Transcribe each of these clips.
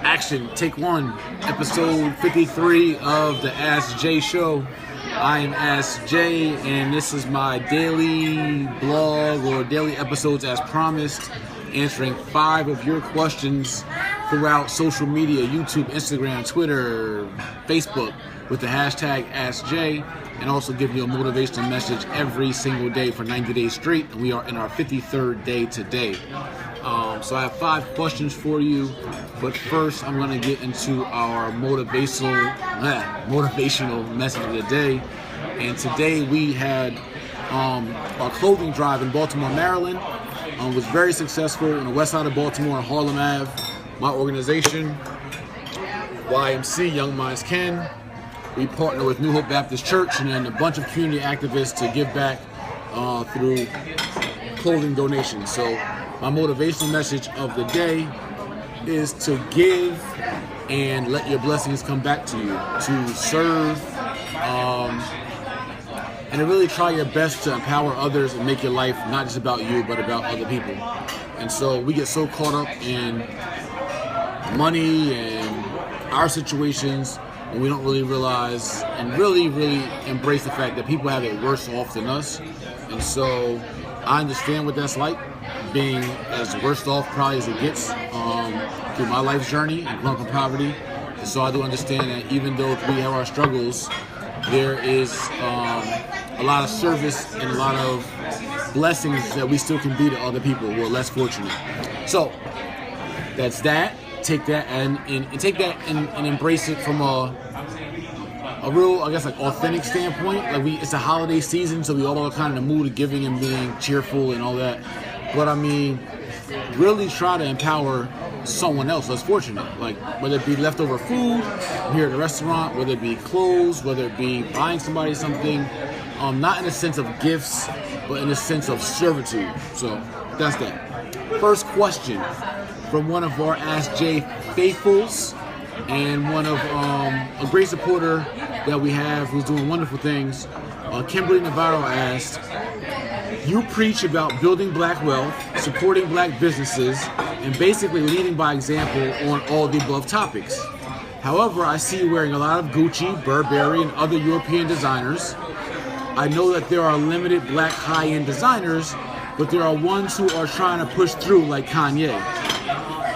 Action, take one, episode 53 of the Ask Jay show. I am Ask Jay, and this is my daily blog or daily episodes as promised, answering 5 of your questions throughout social media, YouTube, Instagram, Twitter, Facebook, with the hashtag Ask Jay, and also giving you a motivational message every single day for 90 days straight. And we are in our 53rd day today. So I have 5 questions for you, but first I'm going to get into our motivational message of the day. And today we had our clothing drive in Baltimore, Maryland. Was very successful on the west side of Baltimore on Harlem Ave. My organization, YMC, Young Minds Can, we partner with New Hope Baptist Church and then a bunch of community activists to give back through clothing donations. So my motivational message of the day is to give and let your blessings come back to you, to serve, and to really try your best to empower others and make your life not just about you, but about other people. And so we get so caught up in money and our situations, and we don't really realize and really embrace the fact that people have it worse off than us. And so I understand what that's like, being as worst off probably as it gets through my life's journey and growing up in poverty. And so I do understand that even though we have our struggles, there is a lot of service and a lot of blessings that we still can be to other people who are less fortunate. So that's that. Take that and take that and embrace it from a real, I guess, like authentic standpoint. Like it's a holiday season, so we all are kind of in the mood of giving and being cheerful and all that. But I mean, really try to empower someone else less fortunate. Like whether it be leftover food here at the restaurant, whether it be clothes, whether it be buying somebody something, not in the sense of gifts, but in the sense of servitude. So that's that. First question from one of our Ask Jay faithfuls and one of a great supporter that we have who's doing wonderful things. Kimberly Navarro asked, you preach about building black wealth, supporting black businesses, and basically leading by example on all the above topics. However, I see you wearing a lot of Gucci, Burberry, and other European designers. I know that there are limited black high-end designers, but there are ones who are trying to push through like Kanye.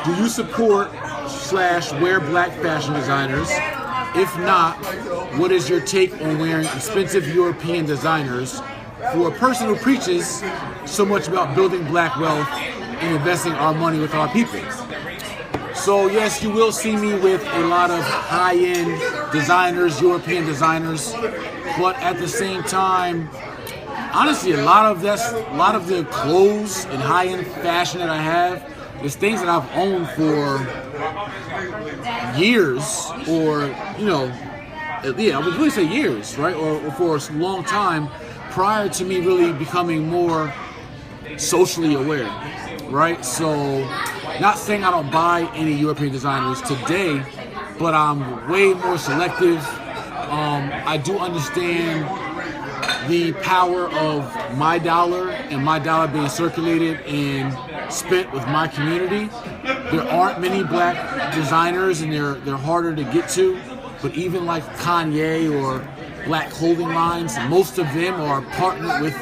Do you support / wear black fashion designers? If not, what is your take on wearing expensive European designers for a person who preaches so much about building black wealth and investing our money with our people? So yes, you will see me with a lot of high-end designers, European designers, but at the same time, honestly, a lot of the clothes and high-end fashion that I have is things that I've owned for years, or I would really say years, right? Or for a long time prior to me really becoming more socially aware, right? So, not saying I don't buy any European designers today, but I'm way more selective. I do understand the power of my dollar and my dollar being circulated and spent with my community. There aren't many black designers, and they're harder to get to. But even like Kanye or black clothing lines, most of them are partnered with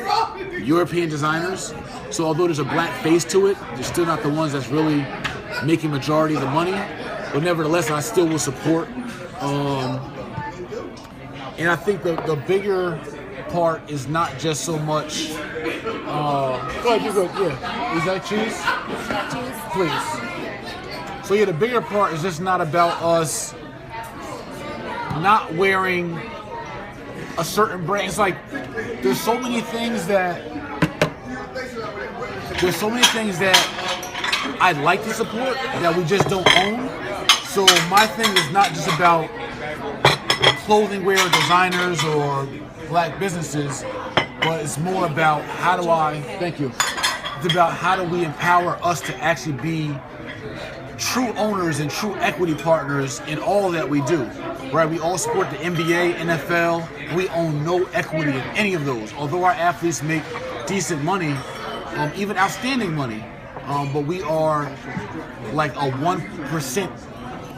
European designers. So although there's a black face to it, they're still not the ones that's really making majority of the money. But nevertheless, I still will support. And I think the bigger part is not just so much. Go ahead, you go. Yeah, is that cheese? Please. So yeah, the bigger part is just not about us not wearing a certain brand. It's like there's so many things that I'd like to support that we just don't own. So my thing is not just about clothing wear designers or black businesses, but it's more about it's about how do we empower us to actually be true owners and true equity partners in all that we do, right? We all support the NBA, NFL. We own no equity in any of those. Although our athletes make decent money, even outstanding money, but we are like a 1%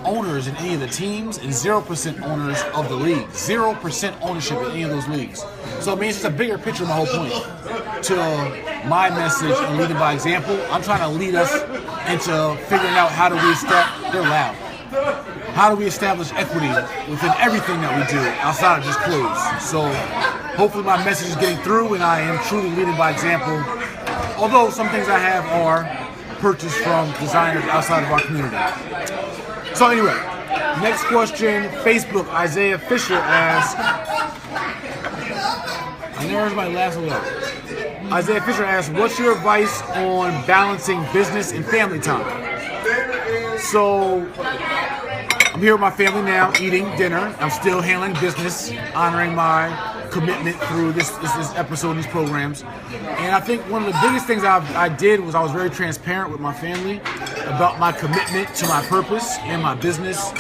owners in any of the teams and 0% owners of the league. 0% ownership in any of those leagues. So it means it's a bigger picture of my whole point. To my message and leading by example, I'm trying to lead us into figuring out how do we establish equity within everything that we do outside of just clothes. So hopefully my message is getting through and I am truly leading by example. Although some things I have are purchased from designers outside of our community. So anyway, next question, Facebook, Isaiah Fisher asks, I never heard my last one. Isaiah Fisher asks, what's your advice on balancing business and family time? So I'm here with my family now, eating dinner. I'm still handling business, honoring my commitment through this episode and these programs. And I think one of the biggest things I did was I was very transparent with my family about my commitment to my purpose and my business,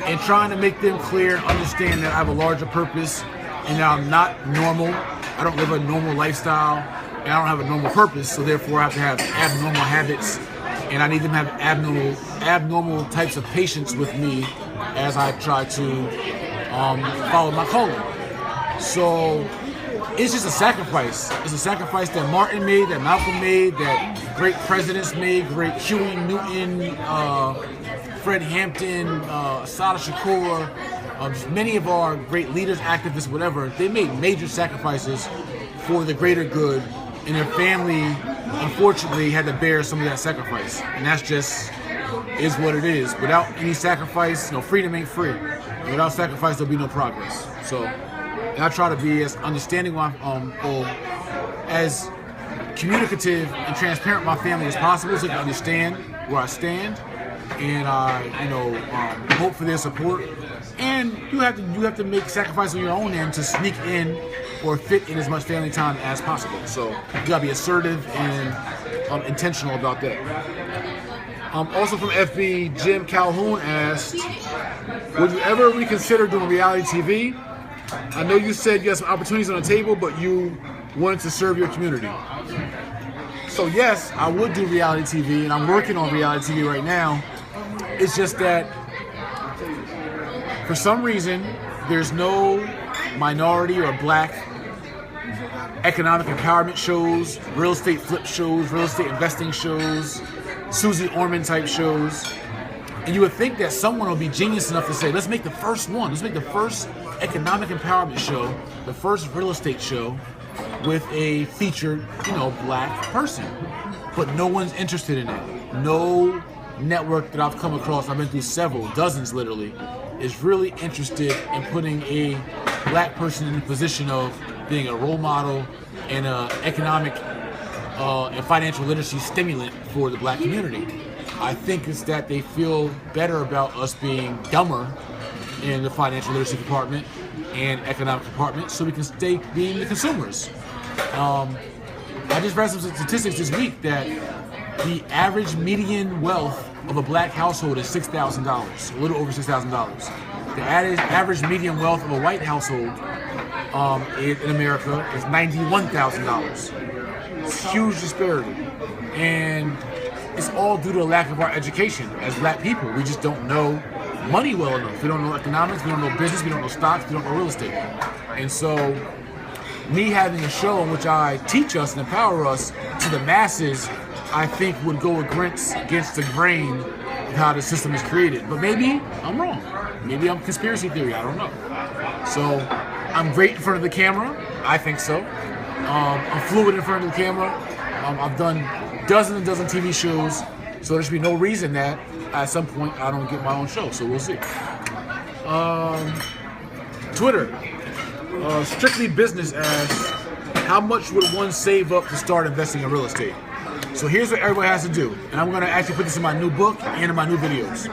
and trying to make them clear and understand that I have a larger purpose and that I'm not normal. I don't live a normal lifestyle and I don't have a normal purpose, so therefore I have to have abnormal habits, and I need them to have abnormal types of patience with me as I try to follow my calling. So it's just a sacrifice. It's a sacrifice that Martin made, that Malcolm made, that great presidents made, great Huey Newton, Fred Hampton, Assata Shakur, just many of our great leaders, activists, whatever. They made major sacrifices for the greater good, and their family, unfortunately, had to bear some of that sacrifice. And that's just is what it is. Without any sacrifice, freedom ain't free. Without sacrifice, there'll be no progress. So, and I try to be as understanding, as communicative and transparent with my family as possible, so they can understand where I stand, and I, hope for their support. And you have to make sacrifices on your own end to sneak in or fit in as much family time as possible. So you gotta be assertive and intentional about that. Also from FB, Jim Calhoun asked, would you ever reconsider doing reality TV? I know you said you had some opportunities on the table, but you wanted to serve your community. So yes, I would do reality TV, and I'm working on reality TV right now. It's just that for some reason, there's no minority or black economic empowerment shows, real estate flip shows, real estate investing shows, Susie Orman type shows. And you would think that someone would be genius enough to say, let's make the first one. Let's make the first economic empowerment show, the first real estate show with a featured, black person. But no one's interested in it. No network that I've come across, I've been through several, dozens literally, is really interested in putting a black person in the position of being a role model and an economic and financial literacy stimulant for the black community. I think it's that they feel better about us being dumber in the financial literacy department and economic department, so we can stay being the consumers. I just read some statistics this week that the average median wealth of a black household is $6,000, a little over $6,000. The average median wealth of a white household in America is $91,000. It's a huge disparity. And it's all due to the lack of our education as black people. We just don't know money well enough. We don't know economics, we don't know business, we don't know stocks, we don't know real estate. And so me having a show in which I teach us and empower us to the masses, I think would go against the grain of how the system is created. But maybe I'm wrong. Maybe I'm conspiracy theory, I don't know. So I'm great in front of the camera, I think so. I'm fluid in front of the camera. I've done dozens and dozens of TV shows, so there should be no reason that at some point I don't get my own show, so we'll see. Twitter, Strictly Business asks, how much would one save up to start investing in real estate? So here's what everybody has to do, and I'm going to actually put this in my new book and in my new videos.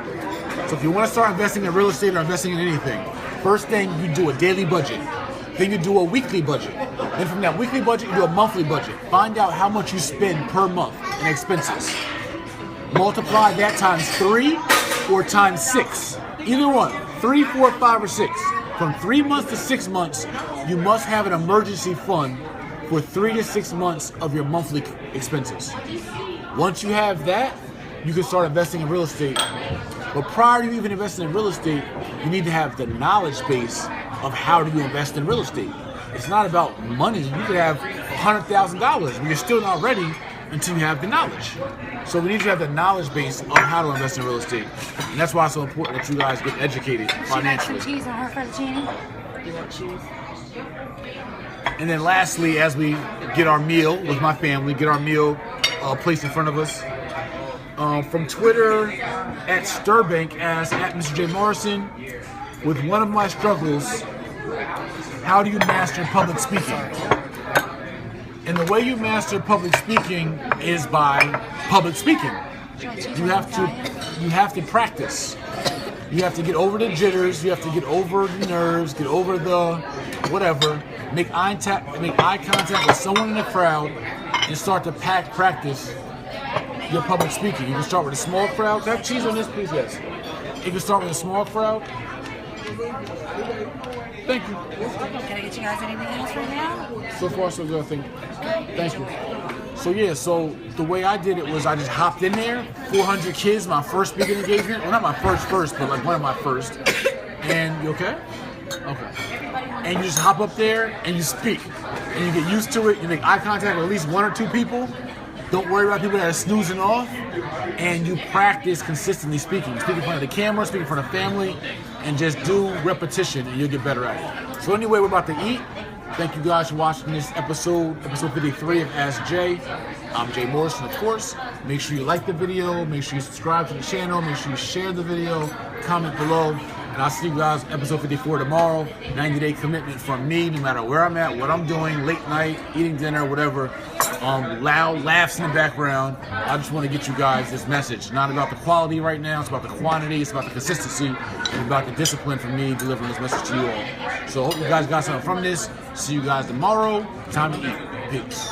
So if you want to start investing in real estate or investing in anything, first thing, you do a daily budget. Then you do a weekly budget. Then from that weekly budget, you do a monthly budget. Find out how much you spend per month in expenses. Multiply that times 3 or times 6. Either one, 3, 4, 5, or 6. From 3 months to 6 months, you must have an emergency fund for 3 to 6 months of your monthly expenses. Once you have that, you can start investing in real estate But prior to you even investing in real estate, you need to have the knowledge base of how do you invest in real estate. It's not about money. You could have $100,000, but you're still not ready until you have the knowledge. So we need to have the knowledge base of how to invest in real estate. And that's why it's so important that you guys get educated financially. She got some cheese on her fettuccine. You want cheese? And then lastly, as we get our meal with my family, get our meal placed in front of us, from Twitter at Stirbank as at Mr. J. Morrison, with one of my struggles, how do you master public speaking? And the way you master public speaking is by public speaking. You have to practice. You have to get over the jitters, you have to get over the nerves, get over the whatever, make eye contact with someone in the crowd and start to practice your public speaking. You can start with a small crowd. Can I have cheese on this, please? Yes. You can start with a small crowd. Thank you. Can I get you guys anything else right now? So far, so good. Thank you. So yeah, so the way I did it was I just hopped in there, 400 kids, my first speaking engagement. Well, not my first, but like one of my first. And you okay? Okay. And you just hop up there and you speak. And you get used to it. You make eye contact with at least one or two people. Don't worry about people that are snoozing off. And you practice consistently speaking. Speak in front of the camera, speak in front of family, and just do repetition and you'll get better at it. So anyway, we're about to eat. Thank you guys for watching this episode 53 of Ask Jay. I'm Jay Morrison, of course. Make sure you like the video, make sure you subscribe to the channel, make sure you share the video, comment below, and I'll see you guys episode 54 tomorrow. 90-day commitment from me, no matter where I'm at, what I'm doing, late night, eating dinner, whatever. Loud laughs in the background. I just want to get you guys this message. Not about the quality right now, it's about the quantity, it's about the consistency, and about the discipline from me delivering this message to you all. So I hope you guys got something from this. See you guys tomorrow. Time to eat. Peace.